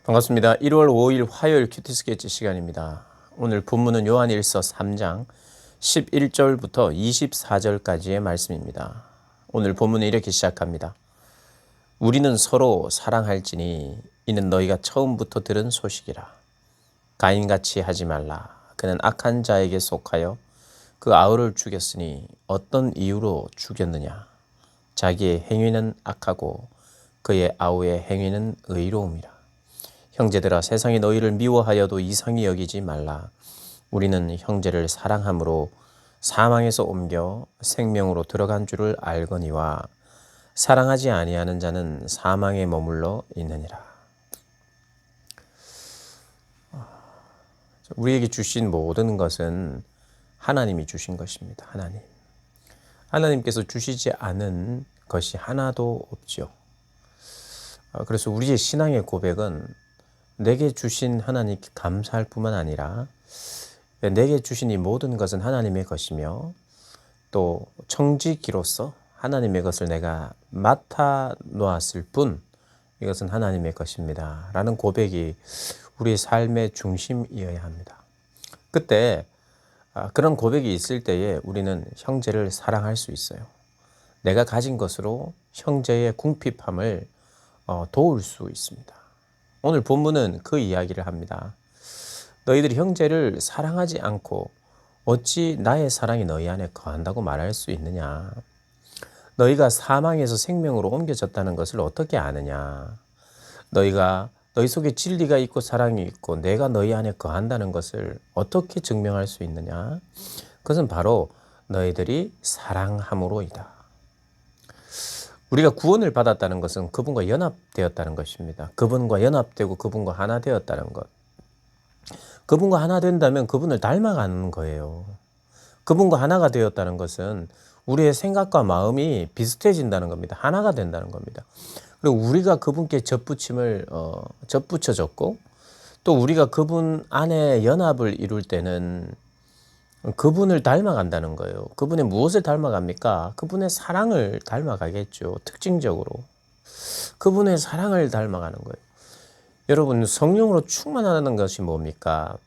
반갑습니다. 1월 5일 화요일 큐티 스케치 시간입니다. 오늘 본문은 요한일서 3장 11절부터 24절까지의 말씀입니다. 오늘 본문은 이렇게 시작합니다. 우리는 서로 사랑할지니 이는 너희가 처음부터 들은 소식이라. 가인같이 하지 말라. 그는 악한 자에게 속하여 그 아우를 죽였으니 어떤 이유로 죽였느냐. 자기의 행위는 악하고 그의 아우의 행위는 의로움이라. 형제들아, 세상이 너희를 미워하여도 이상히 여기지 말라. 우리는 형제를 사랑함으로 사망에서 옮겨 생명으로 들어간 줄을 알거니와 사랑하지 아니하는 자는 사망에 머물러 있느니라. 우리에게 주신 모든 것은 하나님이 주신 것입니다. 하나님께서 주시지 않은 것이 하나도 없죠. 그래서 우리의 신앙의 고백은 내게 주신 하나님께 감사할 뿐만 아니라 내게 주신 이 모든 것은 하나님의 것이며 또 청지기로서 하나님의 것을 내가 맡아 놓았을 뿐 이것은 하나님의 것입니다 라는 고백이 우리의 삶의 중심이어야 합니다. 그때 그런 고백이 있을 때에 우리는 형제를 사랑할 수 있어요. 내가 가진 것으로 형제의 궁핍함을 도울 수 있습니다. 오늘 본문은 그 이야기를 합니다. 너희들이 형제를 사랑하지 않고 어찌 나의 사랑이 너희 안에 거한다고 말할 수 있느냐. 너희가 사망에서 생명으로 옮겨졌다는 것을 어떻게 아느냐. 너희 속에 진리가 있고 사랑이 있고 내가 너희 안에 거한다는 것을 어떻게 증명할 수 있느냐. 그것은 바로 너희들이 사랑함으로이다. 우리가 구원을 받았다는 것은 그분과 연합되었다는 것입니다. 그분과 연합되고 그분과 하나 되었다는 것. 그분과 하나 된다면 그분을 닮아가는 거예요. 그분과 하나가 되었다는 것은 우리의 생각과 마음이 비슷해진다는 겁니다. 하나가 된다는 겁니다. 그리고 우리가 그분께 접붙여졌고 또 우리가 그분 안에 연합을 이룰 때는 그분을 닮아간다는 거예요. 그분의 무엇을 닮아갑니까? 그분의 사랑을 닮아가겠죠. 특징적으로. 그분의 사랑을 닮아가는 거예요. 여러분, 성령으로 충만하는 것이 뭡니까?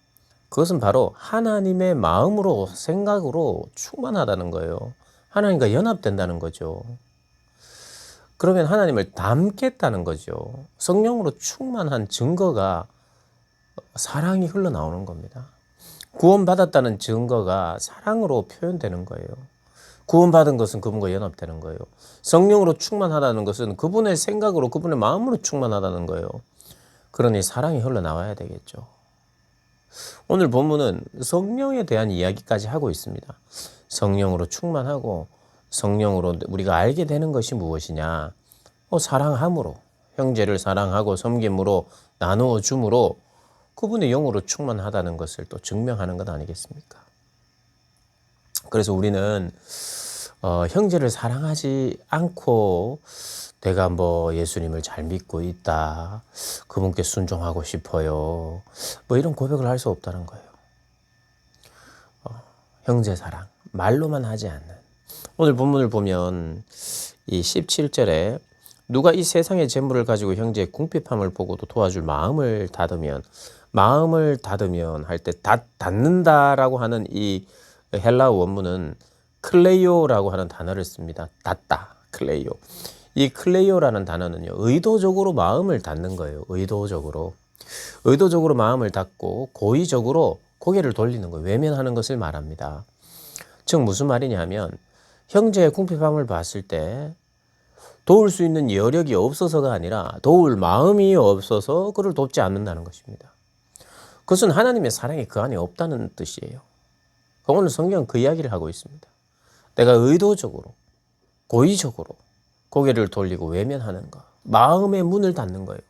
그것은 바로 하나님의 마음으로, 생각으로 충만하다는 거예요. 하나님과 연합된다는 거죠. 그러면 하나님을 닮겠다는 거죠. 성령으로 충만한 증거가 사랑이 흘러나오는 겁니다. 구원받았다는 증거가 사랑으로 표현되는 거예요. 구원받은 것은 그분과 연합되는 거예요. 성령으로 충만하다는 것은 그분의 생각으로 그분의 마음으로 충만하다는 거예요. 그러니 사랑이 흘러나와야 되겠죠. 오늘 본문은 성령에 대한 이야기까지 하고 있습니다. 성령으로 충만하고 성령으로 우리가 알게 되는 것이 무엇이냐. 사랑함으로, 형제를 사랑하고 섬김으로, 나누어 줌으로 그분의 영으로 충만하다는 것을 또 증명하는 것 아니겠습니까? 그래서 우리는 형제를 사랑하지 않고 내가 예수님을 잘 믿고 있다, 그분께 순종하고 싶어요, 이런 고백을 할 수 없다는 거예요. 형제 사랑, 말로만 하지 않는. 오늘 본문을 보면 이 17절에 누가 이 세상의 재물을 가지고 형제의 궁핍함을 보고도 도와줄 마음을 닫으면 할 때 닫는다라고 하는 이 헬라어 원문은 클레이오라고 하는 단어를 씁니다. 닫다, 클레이오. 이 클레이오라는 단어는요, 의도적으로 마음을 닫는 거예요. 의도적으로 마음을 닫고 고의적으로 고개를 돌리는 거예요. 외면하는 것을 말합니다. 즉 무슨 말이냐면 형제의 궁핍함을 봤을 때 도울 수 있는 여력이 없어서가 아니라 도울 마음이 없어서 그를 돕지 않는다는 것입니다. 그것은 하나님의 사랑이 그 안에 없다는 뜻이에요. 오늘 성경은 그 이야기를 하고 있습니다. 내가 의도적으로, 고의적으로 고개를 돌리고 외면하는 것, 마음의 문을 닫는 거예요.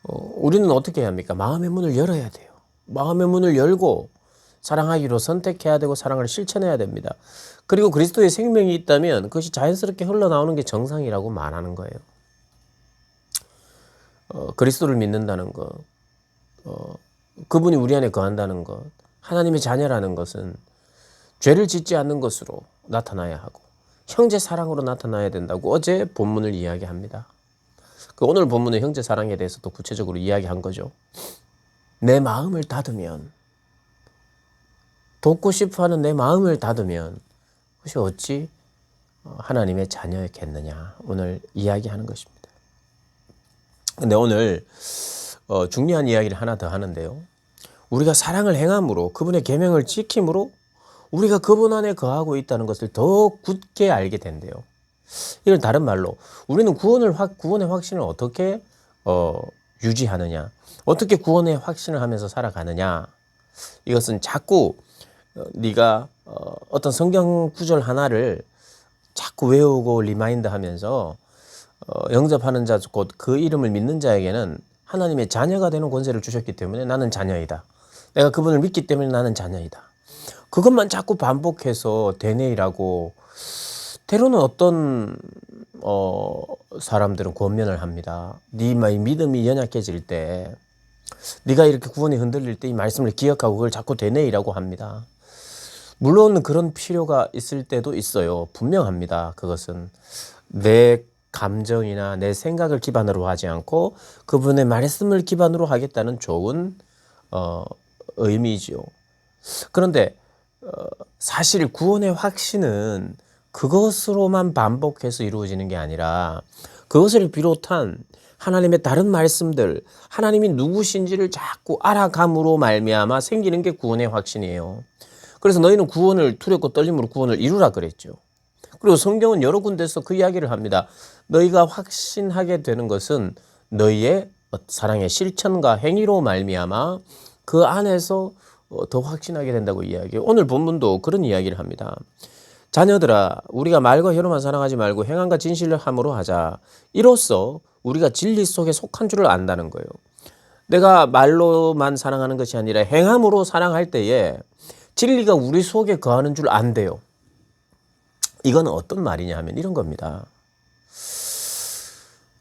우리는 어떻게 해야 합니까? 마음의 문을 열어야 돼요. 마음의 문을 열고 사랑하기로 선택해야 되고 사랑을 실천해야 됩니다. 그리고 그리스도의 생명이 있다면 그것이 자연스럽게 흘러나오는 게 정상이라고 말하는 거예요. 그리스도를 믿는다는 것, 그분이 우리 안에 거한다는 것, 하나님의 자녀라는 것은 죄를 짓지 않는 것으로 나타나야 하고 형제 사랑으로 나타나야 된다고 어제 본문을 이야기합니다. 그 오늘 본문의 형제 사랑에 대해서 또 구체적으로 이야기한 거죠. 내 마음을 닫으면, 돕고 싶어하는 내 마음을 닫으면 그것이 어찌 하나님의 자녀였겠느냐, 오늘 이야기하는 것입니다. 근데 오늘 중요한 이야기를 하나 더 하는데요. 우리가 사랑을 행함으로, 그분의 계명을 지킴으로 우리가 그분 안에 거하고 있다는 것을 더 굳게 알게 된대요. 이건 다른 말로 우리는 구원의 확신을 어떻게 유지하느냐, 어떻게 구원의 확신을 하면서 살아가느냐. 이것은 자꾸 네가 어떤 성경 구절 하나를 자꾸 외우고 리마인드 하면서 영접하는 자, 곧 그 이름을 믿는 자에게는 하나님의 자녀가 되는 권세를 주셨기 때문에 나는 자녀이다. 내가 그분을 믿기 때문에 나는 자녀이다. 그것만 자꾸 반복해서 되뇌이라고, 때로는 어떤 사람들은 권면을 합니다. 네 믿음이 연약해질 때, 네가 이렇게 구원이 흔들릴 때 이 말씀을 기억하고 그걸 자꾸 되뇌이라고 합니다. 물론 그런 필요가 있을 때도 있어요. 분명합니다. 그것은 내 감정이나 내 생각을 기반으로 하지 않고 그분의 말씀을 기반으로 하겠다는 좋은 의미지요. 그런데 사실 구원의 확신은 그것으로만 반복해서 이루어지는 게 아니라 그것을 비롯한 하나님의 다른 말씀들, 하나님이 누구신지를 자꾸 알아감으로 말미암아 생기는 게 구원의 확신이에요. 그래서 너희는 구원을 두렵고 떨림으로 구원을 이루라 그랬죠. 그리고 성경은 여러 군데서 그 이야기를 합니다. 너희가 확신하게 되는 것은 너희의 사랑의 실천과 행위로 말미암아 그 안에서 더 확신하게 된다고 이야기해요. 오늘 본문도 그런 이야기를 합니다. 자녀들아, 우리가 말과 혀로만 사랑하지 말고 행함과 진실을 함으로 하자. 이로써 우리가 진리 속에 속한 줄을 안다는 거예요. 내가 말로만 사랑하는 것이 아니라 행함으로 사랑할 때에 진리가 우리 속에 거하는 줄 안대요. 이건 어떤 말이냐 하면 이런 겁니다.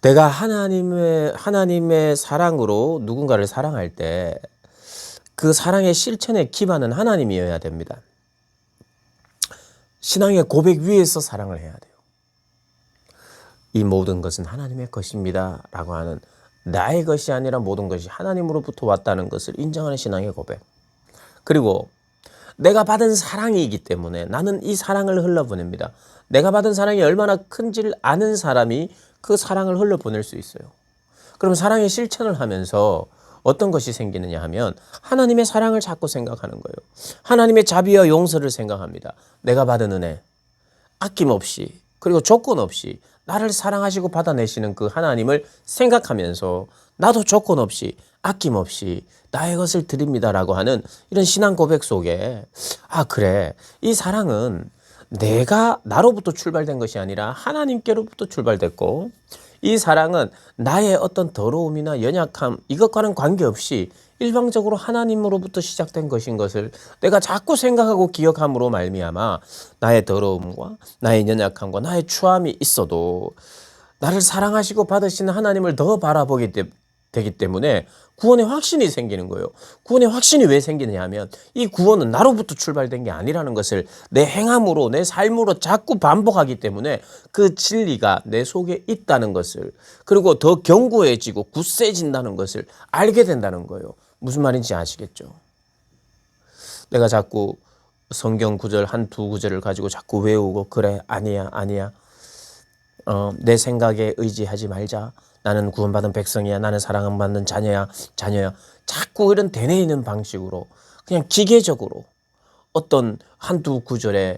내가 하나님의 사랑으로 누군가를 사랑할 때 그 사랑의 실천의 기반은 하나님이어야 됩니다. 신앙의 고백 위에서 사랑을 해야 돼요. 이 모든 것은 하나님의 것입니다 라고 하는, 나의 것이 아니라 모든 것이 하나님으로부터 왔다는 것을 인정하는 신앙의 고백. 그리고 내가 받은 사랑이기 때문에 나는 이 사랑을 흘러보냅니다. 내가 받은 사랑이 얼마나 큰지를 아는 사람이 그 사랑을 흘러보낼 수 있어요. 그럼 사랑의 실천을 하면서 어떤 것이 생기느냐 하면 하나님의 사랑을 자꾸 생각하는 거예요. 하나님의 자비와 용서를 생각합니다. 내가 받은 은혜, 아낌없이 그리고 조건 없이 나를 사랑하시고 받아내시는 그 하나님을 생각하면서 나도 조건 없이 아낌없이 나의 것을 드립니다라고 하는 이런 신앙 고백 속에, 아 그래, 이 사랑은 내가 나로부터 출발된 것이 아니라 하나님께로부터 출발됐고, 이 사랑은 나의 어떤 더러움이나 연약함 이것과는 관계없이 일방적으로 하나님으로부터 시작된 것인 것을 내가 자꾸 생각하고 기억함으로 말미암아 나의 더러움과 나의 연약함과 나의 추함이 있어도 나를 사랑하시고 받으시는 하나님을 더 바라보게 되기 때문에 구원의 확신이 생기는 거예요. 구원의 확신이 왜 생기느냐 하면 이 구원은 나로부터 출발된 게 아니라는 것을 내 행함으로, 내 삶으로 자꾸 반복하기 때문에 그 진리가 내 속에 있다는 것을, 그리고 더 견고해지고 굳세진다는 것을 알게 된다는 거예요. 무슨 말인지 아시겠죠? 내가 자꾸 성경 구절 한두 구절을 가지고 자꾸 외우고 그래 아니야 내 생각에 의지하지 말자, 나는 구원받은 백성이야, 나는 사랑받는 자녀야 자꾸 이런 되뇌이는 방식으로 그냥 기계적으로 어떤 한두 구절에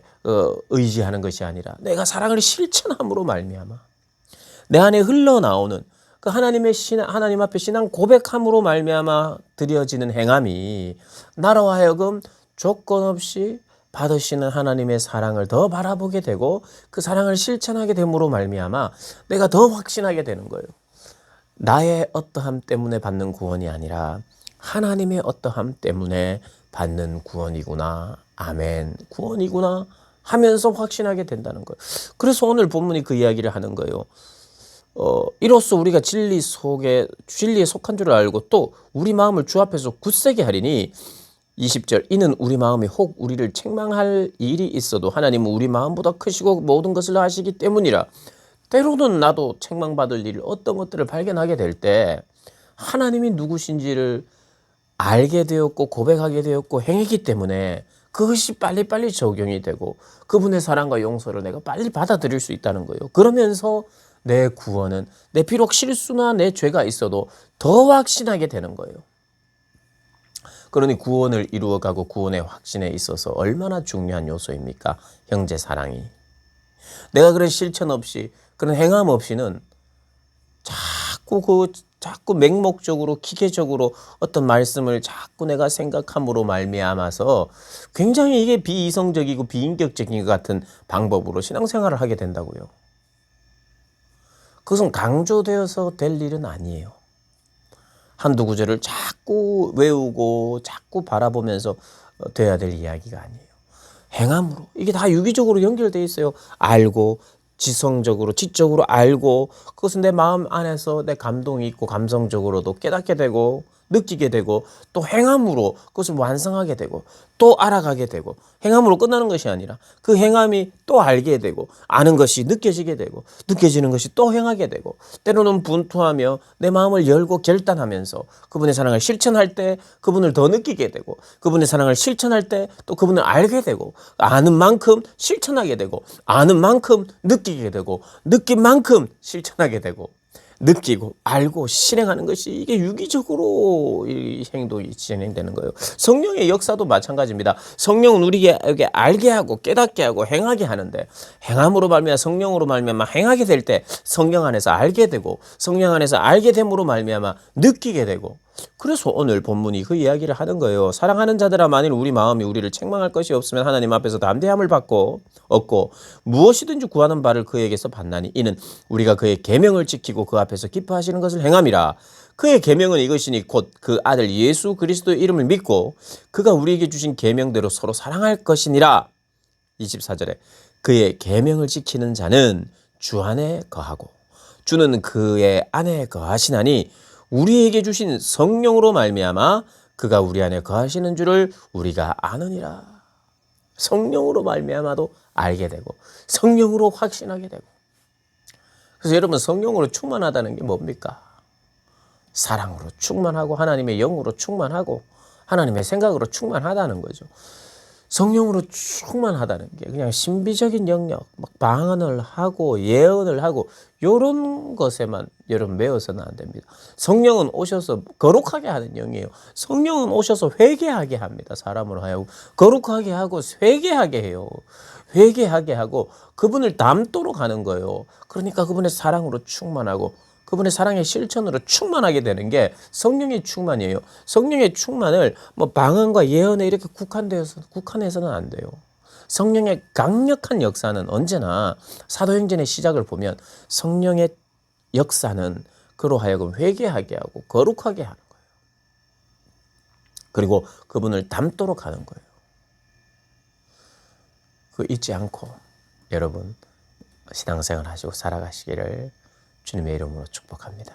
의지하는 것이 아니라 내가 사랑을 실천함으로 말미암아 내 안에 흘러나오는 그 하나님 앞에 신앙 고백함으로 말미암아 드려지는 행함이 나로 하여금 조건 없이 받으시는 하나님의 사랑을 더 바라보게 되고 그 사랑을 실천하게 됨으로 말미암아 내가 더 확신하게 되는 거예요. 나의 어떠함 때문에 받는 구원이 아니라 하나님의 어떠함 때문에 받는 구원이구나. 아멘. 구원이구나 하면서 확신하게 된다는 거예요. 그래서 오늘 본문이 그 이야기를 하는 거예요. 이로써 우리가 진리에 속한 줄을 알고 또 우리 마음을 주 앞에서 굳세게 하리니 20절, 이는 우리 마음이 혹 우리를 책망할 일이 있어도 하나님은 우리 마음보다 크시고 모든 것을 아시기 때문이라. 때로는 나도 책망받을 일, 어떤 것들을 발견하게 될 때 하나님이 누구신지를 알게 되었고 고백하게 되었고 행했기 때문에 그것이 빨리빨리 적용이 되고 그분의 사랑과 용서를 내가 빨리 받아들일 수 있다는 거예요. 그러면서 내 구원은 내 비록 실수나 내 죄가 있어도 더 확신하게 되는 거예요. 그러니 구원을 이루어가고 구원의 확신에 있어서 얼마나 중요한 요소입니까? 형제 사랑이. 내가 그런 실천 없이 그런 행함 없이는 자꾸 맹목적으로 기계적으로 어떤 말씀을 자꾸 내가 생각함으로 말미암아서 굉장히 이게 비이성적이고 비인격적인 것 같은 방법으로 신앙생활을 하게 된다고요. 그것은 강조되어서 될 일은 아니에요. 한두 구절을 자꾸 외우고 자꾸 바라보면서 돼야 될 이야기가 아니에요. 행함으로. 이게 다 유기적으로 연결되어 있어요. 알고 지성적으로 지적으로 알고 그것은 내 마음 안에서 내 감동이 있고 감성적으로도 깨닫게 되고 느끼게 되고 또 행함으로 그것을 완성하게 되고 또 알아가게 되고 행함으로 끝나는 것이 아니라 그 행함이 또 알게 되고 아는 것이 느껴지게 되고 느껴지는 것이 또 행하게 되고 때로는 분투하며 내 마음을 열고 결단하면서 그분의 사랑을 실천할 때 그분을 더 느끼게 되고 그분의 사랑을 실천할 때 또 그분을 알게 되고 아는 만큼 실천하게 되고 아는 만큼 느끼게 되고 느낀 만큼 실천하게 되고 느끼고 알고 실행하는 것이 이게 유기적으로 이 행동이 진행되는 거예요. 성령의 역사도 마찬가지입니다. 성령은 우리에게 알게 하고 깨닫게 하고 행하게 하는데 행함으로 말미암아 성령으로 말미암아 행하게 될 때 성령 안에서 알게 되고 성령 안에서 알게 됨으로 말미암아 느끼게 되고 그래서 오늘 본문이 그 이야기를 하는 거예요. 사랑하는 자들아 만일 우리 마음이 우리를 책망할 것이 없으면 하나님 앞에서 담대함을 얻고 무엇이든지 구하는 바를 그에게서 받나니 이는 우리가 그의 계명을 지키고 그 앞에서 기뻐하시는 것을 행함이라. 그의 계명은 이것이니 곧 그 아들 예수 그리스도의 이름을 믿고 그가 우리에게 주신 계명대로 서로 사랑할 것이니라. 24절에 그의 계명을 지키는 자는 주 안에 거하고 주는 그의 안에 거하시나니 우리에게 주신 성령으로 말미암아 그가 우리 안에 거하시는 줄을 우리가 아느니라. 성령으로 말미암아도 알게 되고 성령으로 확신하게 되고. 그래서 여러분 성령으로 충만하다는 게 뭡니까? 사랑으로 충만하고 하나님의 영으로 충만하고 하나님의 생각으로 충만하다는 거죠. 성령으로 충만하다는 게 그냥 신비적인 영역, 막 방언을 하고 예언을 하고 이런 것에만 여러분 매어서는 안 됩니다. 성령은 오셔서 거룩하게 하는 영이에요. 성령은 오셔서 회개하게 합니다. 사람으로 하여금 거룩하게 하고 회개하게 해요. 회개하게 하고 그분을 닮도록 하는 거예요. 그러니까 그분의 사랑으로 충만하고 그분의 사랑의 실천으로 충만하게 되는 게 성령의 충만이에요. 성령의 충만을 뭐 방언과 예언에 이렇게 국한해서는 안 돼요. 성령의 강력한 역사는 언제나 사도행전의 시작을 보면 성령의 역사는 그로 하여금 회개하게 하고 거룩하게 하는 거예요. 그리고 그분을 닮도록 하는 거예요. 그 잊지 않고 여러분 신앙생활 하시고 살아가시기를 주님의 이름으로 축복합니다.